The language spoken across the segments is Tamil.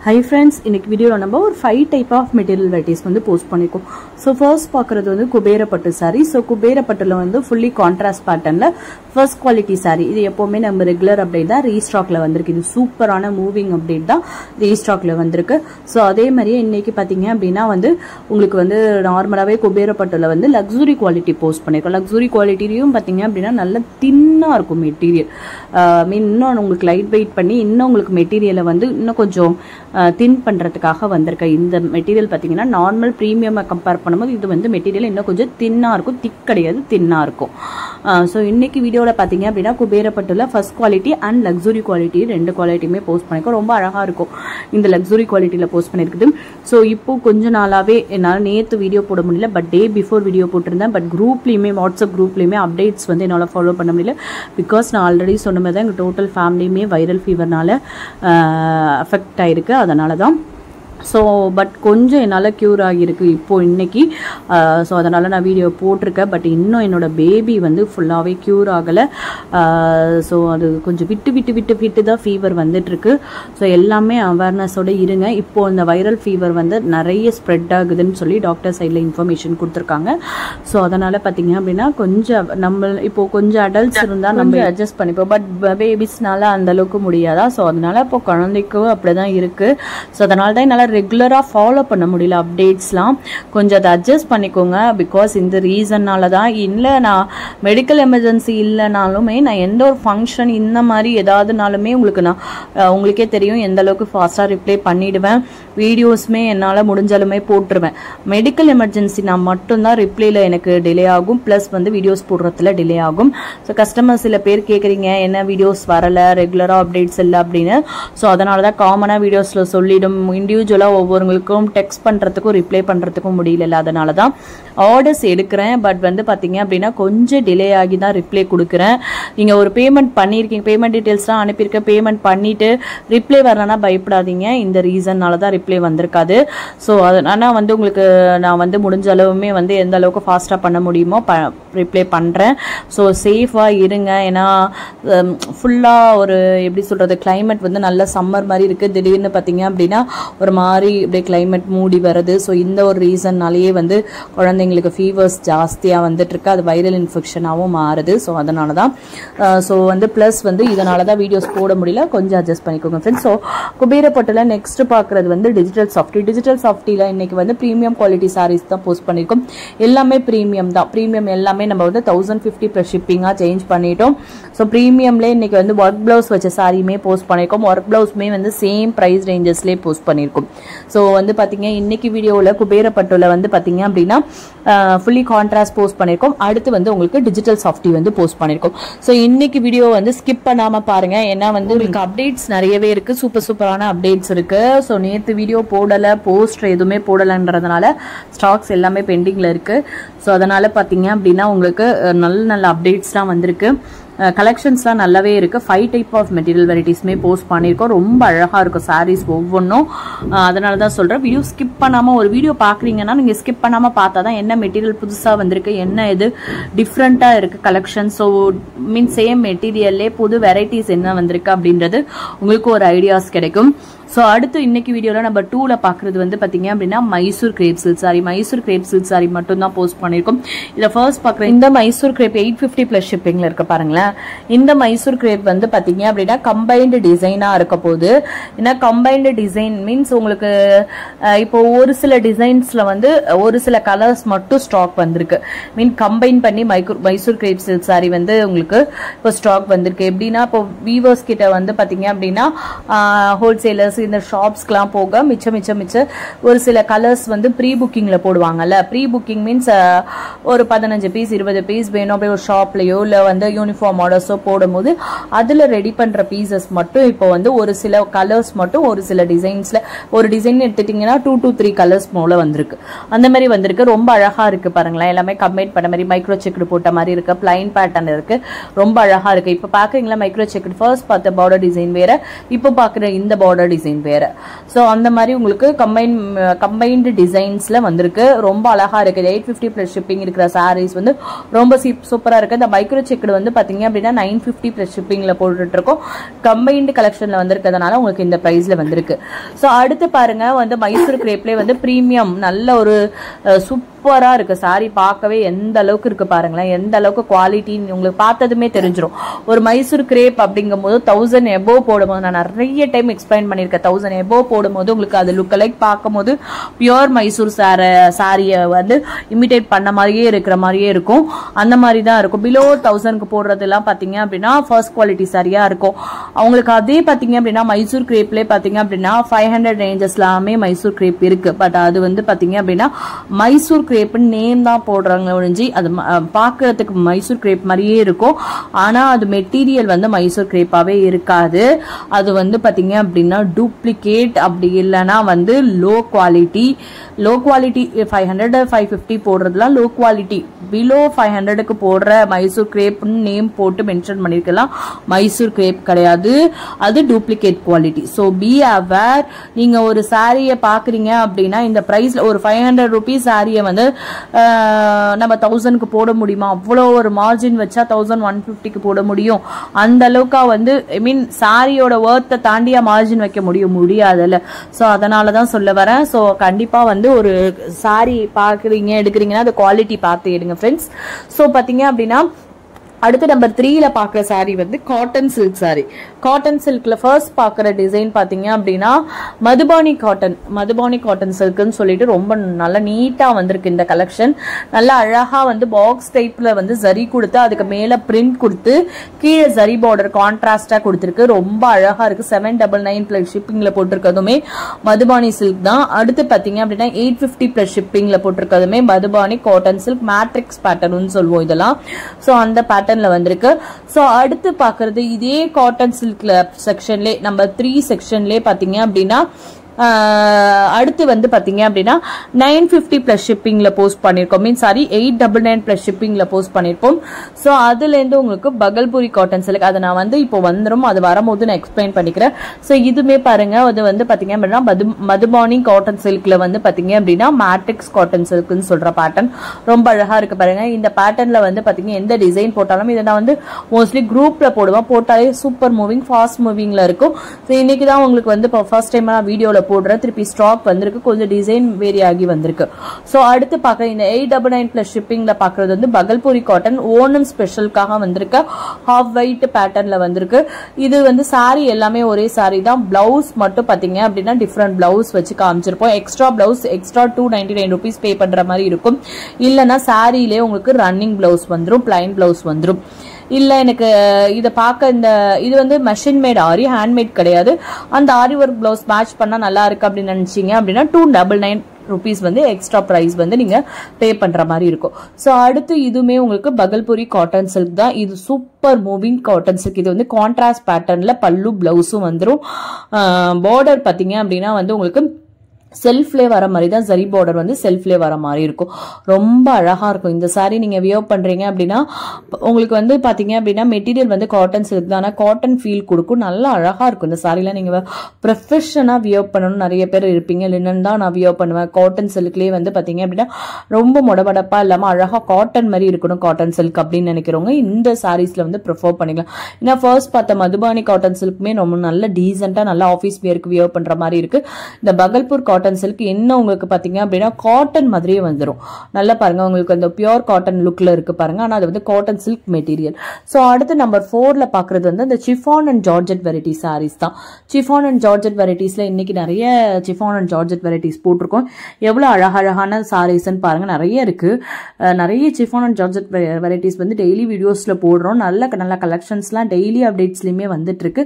Hi friends, இன்னைக்கு வீடியோல நம்ம ஒரு 5 டைப் ஆஃப் மெட்டீரியல் வெரைட்டிஸ் வந்து போஸ்ட் பண்ணிருக்கோம். சோ ஃபர்ஸ்ட் பார்க்கிறது வந்து குபேர பட்டு saree. சோ குபேர பட்டுல வந்து fully contrast patternல first quality saree. இது எப்பவுமே நம்ம ரெகுலர் அப்டேட் தான் ரீஸ்டாக்ல வந்திருக்கு. இது சூப்பரான மூவிங் அப்டேட் தான் ரீஸ்டாக்ல வந்திருக்கு. சோ அதே மாதிரியே இன்னைக்கு பாத்தீங்க அப்படினா வந்து உங்களுக்கு வந்து நார்மலாவே குபேர பட்டுல வந்து லக்ஸரி குவாலிட்டி போஸ்ட் பண்ணிருக்கோம். லக்ஸரி குவாலிட்டியும் பாத்தீங்க அப்படினா நல்ல தின்னா இருக்கும் மெட்டீரியல். இன்னும் உங்களுக்கு லைட் வெயிட் பண்ணி இன்னும் உங்களுக்கு மெட்டீரியலை வந்து இன்னும் கொஞ்சம் தின் பண்றதுக்காக வந்திருக்க இந்த மெட்டீரியல் பாத்தீங்கன்னா நார்மல் பிரீமியம் கம்பேர் பண்ணும்போது இது வந்து மெட்டீரியல் இன்னும் கொஞ்சம் தின்னா இருக்கும், திக் கிடையாது, தின்னா இருக்கும். ஸோ இன்னைக்கு வீடியோவில் பார்த்தீங்க அப்படின்னா குபேர பட்டுல first quality and luxury quality ரெண்டு குவாலிட்டியுமே போஸ்ட் பண்ணிருக்கோம். ரொம்ப அழகா இருக்கும் இந்த லக்ஸுரி குவாலிட்டியில் போஸ்ட் பண்ணிருக்குது. ஸோ இப்போ கொஞ்ச நாளாவே என்னால் நேற்று வீடியோ போட முடியல, பட் டே பிஃபோர் வீடியோ போட்டிருந்தேன். பட் குரூப்லேயுமே வாட்ஸ்அப் குரூப்லேயுமே அப்டேட்ஸ் வந்து என்னால் ஃபாலோ பண்ண முடியல. பிகாஸ் நான் ஆல்ரெடி சொன்ன மாதிரி தான் எங்கள் டோட்டல் ஃபேமிலியுமே வைரல் ஃபீவர்னால அஃபெக்ட் ஆயிருக்கு. அதனால தான் ஸோ பட் கொஞ்சம் என்னால் க்யூர் ஆகியிருக்கு இப்போது இன்னைக்கு. ஸோ அதனால் நான் வீடியோ போட்டிருக்கேன். பட் இன்னும் என்னோடய பேபி வந்து ஃபுல்லாகவே க்யூர் ஆகலை. ஸோ அது கொஞ்சம் விட்டு தான் ஃபீவர் வந்துட்டுருக்கு. ஸோ எல்லாமே அவேர்னஸோடு இருங்க. இப்போது இந்த வைரல் ஃபீவர் வந்து நிறைய ஸ்ப்ரெட் ஆகுதுன்னு சொல்லி டாக்டர் சைடில் இன்ஃபர்மேஷன் கொடுத்துருக்காங்க. ஸோ அதனால் பார்த்தீங்க அப்படின்னா கொஞ்சம் நம்ம இப்போது கொஞ்சம் அடல்ட்ஸ் இருந்தால் நம்ம அட்ஜஸ்ட் பண்ணிப்போம். பட் பேபிஸ்னால அந்தளவுக்கு முடியாதா? ஸோ அதனால் இப்போ குழந்தைக்கும் அப்படி தான் இருக்குது. ஸோ அதனால தான் என்னால் ரெகுலராக ஃபாலோ பண்ண முடியல அப்டேட்ஸ்லாம். கொஞ்சம் அதை அட்ஜஸ்ட் பண்ணிக்கோங்க. பிகாஸ் இந்த ரீசன்னால தான். இல்லை நான் மெடிக்கல் எமர்ஜென்சி இல்லைனாலுமே நான் எந்த ஒரு ஃபங்க்ஷன் இந்த மாதிரி ஏதாவதுனாலுமே உங்களுக்கே தெரியும் எந்த அளவுக்கு ஃபாஸ்ட்டாக ரிப்ளை பண்ணிடுவேன். வீடியோஸுமே என்னால் முடிஞ்சாலுமே போட்டுருவேன். மெடிக்கல் எமர்ஜென்சி நான் மட்டும்தான் ரிப்ளைல எனக்கு டிலே ஆகும், ப்ளஸ் வந்து வீடியோஸ் போடுறதுல டிலே ஆகும். ஸோ கஸ்டமர் சில பேர் கேட்குறீங்க என்ன வீடியோஸ் வரலை, ரெகுலராக அப்டேட்ஸ் இல்லை அப்படின்னு. ஸோ அதனால தான் காமனாக வீடியோஸில் சொல்லிடும். இண்டிவிஜுவலாக ஒவ்வொருங்களுக்கும் டெக்ஸ்ட் பண்ணுறதுக்கும் ரிப்ளை பண்ணுறதுக்கும் முடியல. அதனால தான் ஆர்டர்ஸ் எடுக்கிறேன். பட் வந்து பார்த்தீங்க அப்படின்னா கொஞ்சம் டிலே ஆகி தான் ரிப்ளை கொடுக்குறேன். நீங்கள் ஒரு பேமெண்ட் பண்ணியிருக்கீங்க, பேமெண்ட் டீட்டெயில்ஸ்லாம் அனுப்பியிருக்கேன், பேமெண்ட் பண்ணிவிட்டு ரிப்ளை வரலன்னா பயப்படாதீங்க. இந்த ரீசன்னால தான் ரிப்ளை வந்திருக்காது. ஸோ அதனால் வந்து உங்களுக்கு நான் வந்து முடிஞ்ச அளவுமே வந்து எந்த அளவுக்கு ஃபாஸ்ட்டாக பண்ண முடியுமோ ரிப்ளை பண்ணுறேன். ஸோ சேஃபாக இருங்க. ஏன்னா ஃபுல்லாக ஒரு எப்படி சொல்கிறது, கிளைமேட் வந்து நல்ல சம்மர் மாதிரி இருக்குது. திடீர்னு பார்த்தீங்க அப்படின்னா ஒரு மாதிரி இப்படியே கிளைமேட் மூடி வருது. ஸோ இந்த ஒரு ரீசன்னாலேயே வந்து குழந்தைங்களுக்கு ஃபீவர்ஸ் ஜாஸ்தியாக வந்துட்டு இருக்கு. அது வைரல் இன்ஃபெக்ஷனாகவும் மாறுது. ஸோ அதனால தான் ஸோ வந்து ப்ளஸ் வந்து இதனால தான் வீடியோஸ் போட முடியல. கொஞ்சம் அட்ஜஸ்ட் பண்ணிக்கோங்க ஃப்ரெண்ட்ஸ். ஸோ குபேர பட்டுல நெக்ஸ்ட் பார்க்குறது வந்து டிஜிட்டல் சாஃப்டி. டிஜிட்டல் சாஃப்டியில் இன்னைக்கு வந்து ப்ரீமியம் குவாலிட்டி சாரீஸ் தான் போஸ்ட் பண்ணியிருக்கோம். எல்லாமே ப்ரீமியம் தான். ப்ரீமியம் எல்லாமே நம்ம வந்து 1050 ப்ளஸ் ஷிப்பிங்காக சேஞ்ச் பண்ணிட்டோம். ஸோ ப்ரீமியம்லேயே இன்னைக்கு வந்து ஒர்க் ப்ளவுஸ் வச்ச சாரியுமே போஸ்ட் பண்ணியிருக்கோம். ஒர்க் ப்ளவுஸுமே வந்து சேம் ப்ரைஸ் ரேஞ்சஸ்லேயே போஸ்ட் பண்ணியிருக்கோம். ஸோ வந்து பார்த்தீங்க இன்னைக்கு வீடியோவில் குபேர பட்டுல வந்து பார்த்தீங்க அப்படின்னா ஃபுல்லி கான்ட்ராஸ்ட் போஸ்ட் பண்ணியிருக்கோம். அடுத்து வந்து உங்களுக்கு டிஜிட்டல் சாஃப்டி வந்து போஸ்ட் பண்ணியிருக்கோம். ஸோ இன்னைக்கு வீடியோ வந்து ஸ்கிப் பண்ணாமல் பாருங்க. ஏன்னா வந்து உங்களுக்கு அப்டேட்ஸ் நிறையவே இருக்கு, சூப்பரான அப்டேட்ஸ் இருக்கு. ஸோ நேற்று வீடியோ போடலை, போஸ்டர் எதுவுமே போடலைன்றதுனால ஸ்டாக்ஸ் எல்லாமே பெண்டிங்ல இருக்கு. ஸோ அதனால பார்த்தீங்க அப்படின்னா உங்களுக்கு நல்ல அப்டேட்ஸ்லாம் வந்திருக்கு. கலெக்ஷன்ஸ்லாம் நல்லாவே இருக்குது. 5 டைப் ஆஃப் மெட்டீரியல் வெரைட்டிஸ்மே போஸ்ட் பண்ணியிருக்கோம். ரொம்ப அழகாக இருக்கும் சாரீஸ் ஒவ்வொன்றும். அதனால தான் சொல்கிறேன், வீடியோ ஸ்கிப் பண்ணாமல் ஒரு வீடியோ பார்க்குறீங்கன்னா நீங்கள் ஸ்கிப் பண்ணாமல் பார்த்தா தான் என்ன மெட்டீரியல் புதுசாக வந்திருக்கு, என்ன இது டிஃப்ரெண்ட்டாக இருக்குது கலெக்ஷன். ஸோ மீன் சேம் மெட்டீரியல்லே புது வெரைட்டிஸ் என்ன வந்திருக்கு அப்படின்றது உங்களுக்கு ஒரு ஐடியாஸ் கிடைக்கும். ஸோ அடுத்து இன்னைக்கு வீடியோவில் நம்ம 2ல பார்க்குறது வந்து பார்த்தீங்க அப்படின்னா Mysore grape silk sorry. Mysore grape silk sorry மட்டும் தான் போஸ்ட் பண்ணியிருக்கோம். இதில் ஃபர்ஸ்ட் பார்க்குற இந்த மைசூர் கிரேப் 850 ப்ளஸ் ஷிப்பிங்கில் இருக்க பாருங்களேன். இந்த மைசூர் கிரேப் வந்து பார்த்தீங்க அப்படின்னா கம்பைன்டு டிசைனாக இருக்க போது. ஏன்னா கம்பைன்டு டிசைன் மீன்ஸ் உங்களுக்கு இப்போ ஒரு சில டிசைன்ஸில் வந்து ஒரு சில கலர்ஸ் மட்டும் ஸ்டாக் வந்திருக்கு. மீன் கம்பைன் பண்ணி மைசூர் கிரேப் சில்க் சாரி வந்து உங்களுக்கு இப்போ ஸ்டாக் வந்திருக்கு. எப்படின்னா இப்போ வீவர்ஸ் கிட்ட வந்து பார்த்தீங்க அப்படின்னா ஹோல்சேலர்ஸ் இந்த ஷாப்ஸ்க்குலாம் போக மிச்சம் ஒரு சில கலர்ஸ் வந்து ப்ரீ புக்கிங்கில் போடுவாங்கல்ல. ப்ரீ புக்கிங் மீன்ஸ் ஒரு 15 பீஸ் 20 பீஸ் வேணும் அப்படியே ஒரு ஷாப்லையோ இல்லை வந்து யூனிஃபார்ம் ஆர்டர்ஸோ போடும்போது அதில் ரெடி பண்ணுற பீசஸ் மட்டும் இப்போ வந்து ஒரு சில கலர்ஸ் மட்டும் ஒரு சில டிசைன்ஸில் ஒரு டிசைன் எடுத்துட்டிங்கன்னா 2 to 3 கலர்ஸ் போல வந்திருக்கு. அந்த மாதிரி வந்திருக்கு. ரொம்ப அழகாக இருக்குது பாருங்களேன். எல்லாமே கம்பைன் பண்ண மாதிரி மைக்ரோ செக்குடு போட்ட மாதிரி இருக்கு, பிளைன் பேட்டர்ன் இருக்கு, ரொம்ப அழகாக இருக்குது. இப்போ பார்க்குறீங்களா மைக்ரோ செக்குடு ஃபர்ஸ்ட் பார்த்த பார்டர் டிசைன் வேற, இப்போ பார்க்குற இந்த பார்டர் டிசைன் டிசைன் வேற. ஸோ அந்த மாதிரி உங்களுக்கு கம்பைன்டு டிசைன்ஸ்ல வந்திருக்கு. ரொம்ப அழகா இருக்கு. 850 பிளஸ் ஷிப்பிங் இருக்கிற சாரீஸ் வந்து ரொம்ப சூப்பரா இருக்கு. இந்த மைக்ரோ செக்குடு வந்து பாத்தீங்க அப்படின்னா 950 பிளஸ் ஷிப்பிங்ல போட்டுட்டு இருக்கோம். கம்பைன்டு கலெக்ஷன்ல வந்திருக்கிறதுனால உங்களுக்கு இந்த பிரைஸ்ல வந்திருக்கு. ஸோ அடுத்து பாருங்க வந்து மைசூர் கிரேப்லேயே வந்து பிரீமியம் நல்ல ஒரு சூப்பரா இருக்கு சாரி. பார்க்கவே எந்த அளவுக்கு இருக்கு பாருங்களேன், எந்த அளவுக்கு குவாலிட்டி உங்களுக்கு பார்த்ததுமே தெரிஞ்சிடும். ஒரு மைசூர் கிரேப் அப்படிங்கும் போது 1000 எபோவ் போடும்போது நான் நிறைய டைம் எக்ஸ்பிளைன் பண்ணியிருக்கேன். 1000 எபோவ் போடும்போது உங்களுக்கு அது லுக் லைக் பார்க்கும்போது பியோர் மைசூர் சாரியை வந்து இமிடேட் பண்ண மாதிரியே இருக்கிற மாதிரியே இருக்கும். அந்த மாதிரி தான் இருக்கும். பிலோ 1000க்கு போடுறதெல்லாம் பார்த்தீங்க அப்படின்னா ஃபர்ஸ்ட் குவாலிட்டி சாரியா இருக்கும். அவங்களுக்கு அதே பார்த்தீங்க அப்படின்னா மைசூர் கிரேப்லேயே பார்த்தீங்க அப்படின்னா 500 ரேஞ்சஸ்லாமே மைசூர் கிரேப் இருக்கு. பட் அது வந்து பார்த்தீங்க அப்படின்னா மைசூர் கிரேப் நேம் தான் போடுறாங்க ஒழிஞ்சு அது பார்க்கறதுக்கு மைசூர் கிரேப் மாதிரியே இருக்கும். ஆனா அது மெட்டீரியல் வந்து மைசூர் கிரேப்பாவே இருக்காது. அது வந்து பாத்தீங்க அப்படின்னா டூப்ளிகேட், அப்படி இல்லைன்னா வந்து லோ குவாலிட்டி 500 550 போடுறதுலாம் லோ குவாலிட்டி. பிலோ 500க்கு போடுற மைசூர் கிரேப் நேம் போட்டு மென்ஷன் பண்ணிருக்கலாம். மைசூர் கிரேப் கிடையாது, அது duplicate quality. So be aware. நீங்க ஒரு சாரியை பாக்குறீங்க அப்படின்னா இந்த பிரைஸ்ல ஒரு 500 ரூபீஸ் சாரியை வந்து நம்ம 1000க்கு போட முடியுமா? அவ்வளோ ஒரு மார்ஜின் வச்சா 1150க்கு போட முடியும். அந்த அளவுக்கு வந்து ஐ மீன் சாரியோட ஒர்த்தை தாண்டியா மார்ஜின் வைக்க முடியாதுல்ல. ஸோ அதனால தான் சொல்ல வரேன். ஸோ கண்டிப்பா வந்து ஒரு சாரி பாக்குறீங்க எடுக்கிறீங்கன்னா அது குவாலிட்டி பார்த்து எடுங்க ஃப்ரெண்ட்ஸ். ஸோ பாத்தீங்க அப்படின்னா அடுத்து நம்பர் 3ல பாக்குற சாரி வந்து காட்டன் சில்க் சாரி. காட்டன் சில்க்ல ஃபர்ஸ்ட் பாக்குற டிசைன் பாத்தீங்க அப்படின்னா மதுபானி காட்டன் சில்க்னு சொல்லிட்டு ரொம்ப நல்லா நீட்டா வந்திருக்கு இந்த கலெக்ஷன். நல்லா அழகா வந்து பாக்ஸ் டைப்ல வந்து ஜரி கொடுத்து அதுக்கு மேல பிரிண்ட் கொடுத்து கீழே ஜரி பார்டர் கான்ட்ராஸ்டா கொடுத்துருக்கு. ரொம்ப அழகா இருக்கு. 799 பிளஸ் ஷிப்பிங்ல போட்டிருக்கதுமே மதுபானி சில்க் தான். அடுத்து பாத்தீங்க அப்படின்னா 850 பிளஸ் ஷிப்பிங்ல போட்டிருக்கதுமே Madhubani cotton silk matrix pattern சொல்லுவோம் இதெல்லாம். ஸோ அந்த பேட்டர்ன்ல வந்திருக்கு. ஸோ அடுத்து பாக்குறது இதே காட்டன் சில்க்ல செக்ஷன்ல நம்பர் 3 செக்ஷன்ல பாத்தீங்க அப்படின்னா அடுத்து வந்து பாத்தீங்க அப்படின்னா 950 பிளஸ் ஷிப்பிங்ல போஸ்ட் பண்ணிருக்கோம். மீன் சாரி 899 பிளஸ் ஷிப்பிங்ல போஸ்ட் பண்ணிருப்போம். சோ அதுல இருந்து உங்களுக்கு பகல்பூரி காட்டன் சில்க் அதை நான் வந்து இப்போ வந்துரும், அது வரும்போது நான் எக்ஸ்பிளைன் பண்ணிக்கிறேன். சோ இதுமே பாருங்க, அது வந்து பாத்தீங்க அப்படின்னா மதுபானி காட்டன் சில்க்ல வந்து பாத்தீங்க அப்படின்னா மேட்ரிக்ஸ் காட்டன் சில்க்னு சொல்ற பேட்டர்ன் ரொம்ப அழகா இருக்கு பாருங்க. இந்த பேட்டர்ன்ல வந்து பாத்தீங்க எந்த டிசைன் போட்டாலும் இதை நான் வந்து மோஸ்ட்லி குரூப்ல போடுவேன். போட்டாலே சூப்பர் மூவிங் ஃபாஸ்ட் மூவிங்ல இருக்கும். ஸோ இன்னைக்கு தான் உங்களுக்கு வந்து ஃபர்ஸ்ட் டைம் நான் வீடியோல போடுற திருப்பி ஸ்டாக் வந்திருக்கு, கொஞ்சம் டிசைன் வேரி ஆகி வந்திருக்கு. சோ அடுத்து பாக்குற இந்த 899 பிளஸ் ஷிப்பிங்ல பாக்குறது வந்து பகல்பூரி காட்டன் ஓணம் ஸ்பெஷலுக்காக வந்திருக்கு. ஹாஃப் ஒயிட் பேட்டர்ன்ல வந்திருக்கு. இது வந்து சாரி எல்லாமே ஒரே சாரி தான். பிளவுஸ் மட்டும் பாத்தீங்க அப்படின்னா டிஃப்ரெண்ட் பிளவுஸ் வச்சு காமிச்சிருப்போம். எக்ஸ்ட்ரா பிளவுஸ் எக்ஸ்ட்ரா 299 rupees பே பண்ற மாதிரி இருக்கும். இல்லைன்னா சாரியிலே உங்களுக்கு ரன்னிங் பிளவுஸ் வந்துடும், பிளைன் பிளவுஸ் வந்துடும். இல்ல எனக்கு இத பார்க்க இந்த இது வந்து மெஷின் மேட் ஆரி, ஹேண்ட்மேட் கிடையாது. அந்த ஆரி ஒர்க் பிளவுஸ் மேட்ச் பண்ணா நல்லா இருக்கு அப்படின்னு நினைச்சீங்க அப்படின்னா 299 rupees வந்து எக்ஸ்ட்ரா பிரைஸ் வந்து நீங்க பே பண்ற மாதிரி இருக்கும். சோ அடுத்து இதுமே உங்களுக்கு பகல்பூரி காட்டன் சில்க் தான். இது சூப்பர் மூவிங் காட்டன் சில்க். இது வந்து கான்ட்ராஸ்ட் பேட்டர்ன்ல பல்லு பிளவுஸும் வந்துடும். பார்டர் பாத்தீங்க அப்படின்னா வந்து உங்களுக்கு செல்ஃப்லே வர மாதிரி தான், ஜரி பார்டர் வந்து செல்ஃப்லே வர மாதிரி இருக்கும். ரொம்ப அழகா இருக்கும். இந்த சாரி நீங்க வியர் பண்றீங்க அப்படின்னா உங்களுக்கு வந்து பாத்தீங்க அப்படின்னா மெட்டீரியல் வந்து காட்டன் சில்க் தான், காட்டன் ஃபீல் கொடுக்கும். நல்லா அழகா இருக்கும் இந்த சாரில. நீங்க ப்ரொஃபஷனா வியர் பண்ணணும் நிறைய பேர் இருப்பீங்க. லினன் தான் நான் வியர் பண்ணுவேன். காட்டன் சில்க்லயே வந்து பாத்தீங்க அப்படின்னா ரொம்ப மொடமடப்பா இல்லாம அழகா காட்டன் மாதிரி இருக்கணும் காட்டன் சில்க் அப்படின்னு நினைக்கிறவங்க இந்த சாரீஸ்ல வந்து ப்ரிஃபர் பண்ணிக்கலாம். ஏன்னா ஃபர்ஸ்ட் பார்த்த மதுபானி காட்டன் சில்க்குமே ரொம்ப நல்ல டீசென்டா நல்லா ஆஃபீஸ் வியருக்கு வியர் பண்ற மாதிரி இருக்கு. இந்த பகல்பூர் காட்டன் சில்க் என்ன உங்களுக்கு பாத்தீங்க அப்படின்னா காட்டன் மாதிரியே வந்துடும். நல்லா பாருங்க, உங்களுக்கு அந்த பியூர் காட்டன் லுக்ல இருக்கு பாருங்க. ஆனா அது வந்து காட்டன் சில்க் மெட்டீரியல். சோ அடுத்து நம்பர் 4ல பாக்குறது வந்து இந்த chiffon and georgette variety saris தான். சிஃபான் அண்ட் ஜார்ஜெட் வெரைட்டிஸ்ல இன்னைக்கு நிறைய சிஃபான் அண்ட் ஜார்ஜெட் வெரைட்டிஸ் போட்டிருக்கோம். எவ்வளவு அழகழகான சாரீஸ்ன்னு பாருங்க, நிறைய இருக்கு. நிறைய சிஃபான் அண்ட் ஜார்ஜெட் வெரைட்டிஸ் வந்து டெய்லி வீடியோஸ்ல போடுறோம். நல்ல நல்ல கலெக்ஷன்ஸ்லாம் டெய்லி அப்டேட்ஸ்லயுமே வந்துட்டு இருக்கு.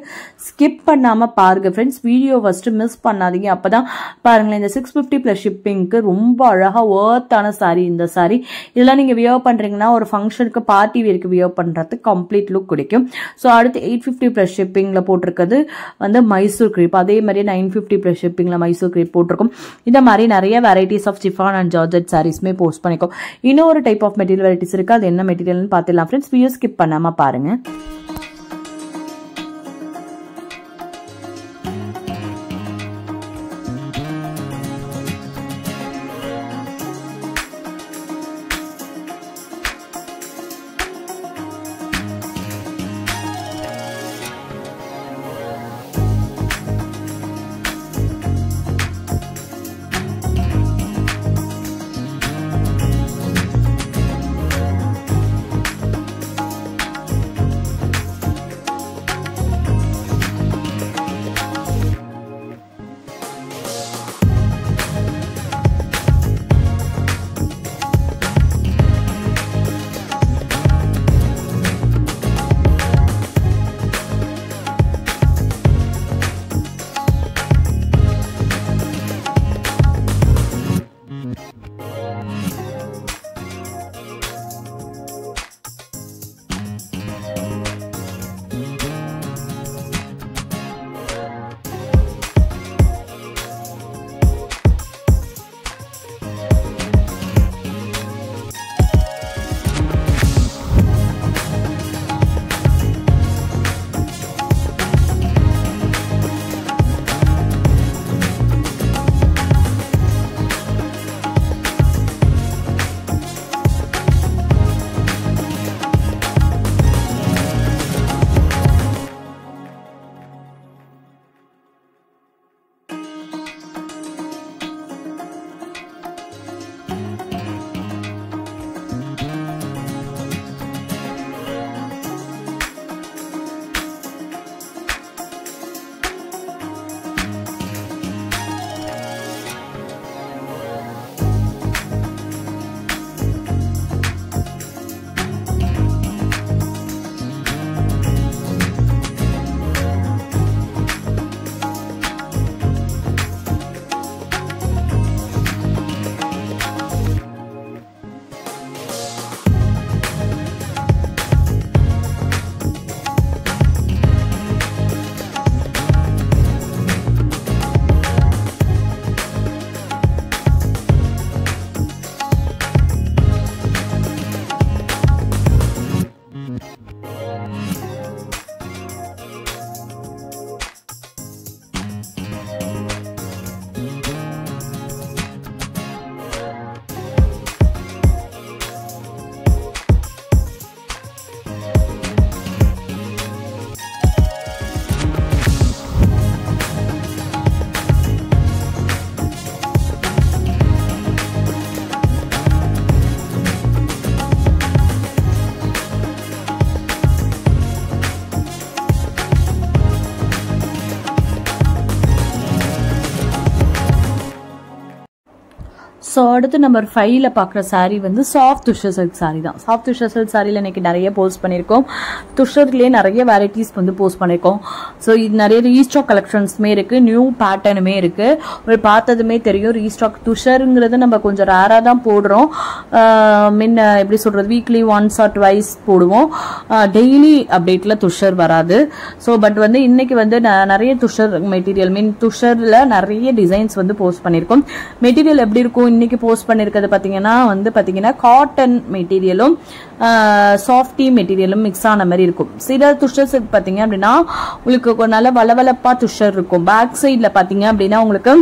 ஸ்கிப் பண்ணாம பாருங்க ஃப்ரெண்ட்ஸ், வீடியோ ஃபர்ஸ்ட் மிஸ் பண்ணாதீங்க. அப்பதான் பாருங்களேன், இந்த 650 பிளஸ் ஷிப்பிங்க்கு ரொம்ப அழகா ஒர்த்தான சாரி இந்த சாரி. இதெல்லாம் நீங்க வியர் பண்றீங்கன்னா ஒரு ஃபங்க்ஷனுக்கு பார்ட்டி வேருக்கு வியர் பண்றதுக்கு கம்ப்ளீட் லுக் கிடைக்கும். ஸோ அடுத்து 850 பிளஸ் ஷிப்பிங்ல போட்டிருக்கிறது வந்து மைசூர் கிரேப். அதே மாதிரி 950 பிளஸ் ஷிப்பிங்ல மைசூர் கிரேப் போட்டிருக்கும். இந்த மாதிரி நிறைய varieties of chiffon and georgette சாரீஸ்மே போஸ்ட் பண்ணிக்கும். இன்னொரு டைப் ஆஃப் மெட்டீரியல் வெரைட்டிஸ் இருக்கு, அது என்ன மெட்டீரியல்னு பார்த்துலாம் ஃப்ரெண்ட்ஸ். வீடியோ ஸ்கிப் பண்ணாம பாருங்க. ஸோ அடுத்து நம்பர் 5ல பார்க்குற சாரீ வந்து சாஃப்ட் துஷர் சில்க் சாரீ தான். சாஃப்ட் துஷர் சில்க் சாரியில் இன்னைக்கு நிறைய போஸ்ட் பண்ணியிருக்கோம். துஷர்லேயே நிறைய வெரைட்டிஸ் வந்து போஸ்ட் பண்ணியிருக்கோம். ஸோ இது நிறைய ரீஸ்டாக் கலெக்ஷன்ஸுமே இருக்குது, நியூ பேட்டர்னுமே இருக்குது. ஒரு பார்த்ததுமே தெரியும் ரீஸ்டாக். துஷருங்கிறது நம்ம கொஞ்சம் ரேராக தான் போடுறோம். முன்ன எப்படி சொல்கிறது, வீக்லி ஒன்ஸ் ஆர் ட்வைஸ் போடுவோம். டெய்லி அப்டேட்டில் துஷர் வராது. ஸோ பட் வந்து இன்னைக்கு வந்து நிறைய துஷர் மெட்டீரியல் துஷரில் நிறைய டிசைன்ஸ் வந்து போஸ்ட் பண்ணியிருக்கோம். மெட்டீரியல் எப்படி இருக்கும் இன்னைக்கு போஸ்ட் பண்ணிருக்கிறது பாத்தீங்கன்னா காட்டன் மெட்டீரியலும் சாஃப்டி மெட்டீரியலும் மிக்ஸ் ஆன மாதிரி இருக்கும். சில துஷர்ஸ் பாத்தீங்க அப்படின்னா உங்களுக்கு நல்ல வளவளப்பா துஷர் இருக்கும். பேக் சைட்ல பாத்தீங்க அப்படின்னா உங்களுக்கு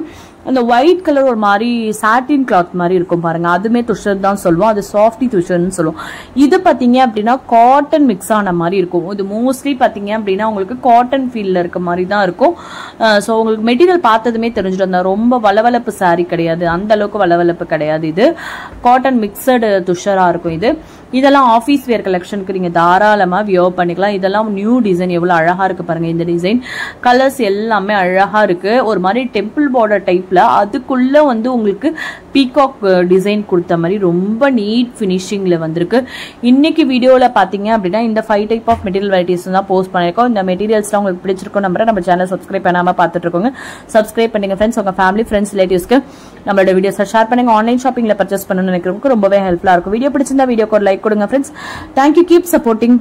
அந்த ஒயிட் கலர் ஒரு மாதிரி சாட்டின் கிளாத் மாதிரி இருக்கும் பாருங்க, அதுமே துஷர் தான் சொல்லுவோம். அது சாஃப்டி துஷர்னு சொல்லுவோம். இது பாத்தீங்க அப்படின்னா காட்டன் மிக்ஸ் ஆன மாதிரி இருக்கும். இது மோஸ்ட்லி பாத்தீங்க அப்படின்னா உங்களுக்கு காட்டன் ஃபீல்ல இருக்க மாதிரி தான் இருக்கும். ஸோ உங்களுக்கு மெட்டீரியல் பார்த்ததுமே தெரிஞ்சுட்டு ரொம்ப வளவளப்பு சாரி கிடையாது, அந்த அளவுக்கு வளவளப்பு கிடையாது. இது காட்டன் மிக்சடு துஷரா இருக்கும். இதெல்லாம் ஆஃபீஸ் வேர் கலெக்ஷனுக்கு நீங்க தாராளமா வியர் பண்ணிக்கலாம். இதெல்லாம் நியூ டிசைன், எவ்வளவு அழகா இருக்கு பாருங்க. இந்த டிசைன் கலர்ஸ் எல்லாமே அழகா இருக்கு. ஒரு மாதிரி டெம்பிள் பார்டர் டைப்ல அதுக்குள்ள வந்து உங்களுக்கு பீகாக் டிசைன் கொடுத்த மாதிரி ரொம்ப நீட் பினிஷிங்ல வந்திருக்கு. இன்னைக்கு வீடியோல பாத்தீங்க அப்படின்னா இந்த 5 டைப் ஆஃப் மெட்டீரியல் வெரைட்டிஸ் தான் போஸ்ட் பண்ணிருக்கோம். இந்த மெட்டீரியல்ஸ்லாம் உங்களுக்கு பிடிச்சிருக்கும் நம்புறேன். நம்ம சேனல் சப்ஸ்கிரைப் பண்ணாம பார்த்துட்டு இருக்கோங்க, சப்ஸ்கிரைப் பண்ணுங்க ஃப்ரெண்ட்ஸ். உங்க ஃபேமிலி ஃப்ரெண்ட்ஸ் ரிலேட்டிவ்ஸ்க்கு நம்மளோட வீடியோஸை ஷேர் பண்ணுங்க. ஆன்லைன் ஷாப்பிங்ல பர்ச்சேஸ் பண்ணணும்னு நினைக்கிறவங்களுக்கு ரொம்பவே ஹெல்ப்ஃபுல்லா இருக்கும். வீடியோ பிடிச்சிருந்தா வீடியோக்கு ஒரு லைக் கொடுங்க ஃப்ரெண்ட்ஸ். Thank you, keep supporting.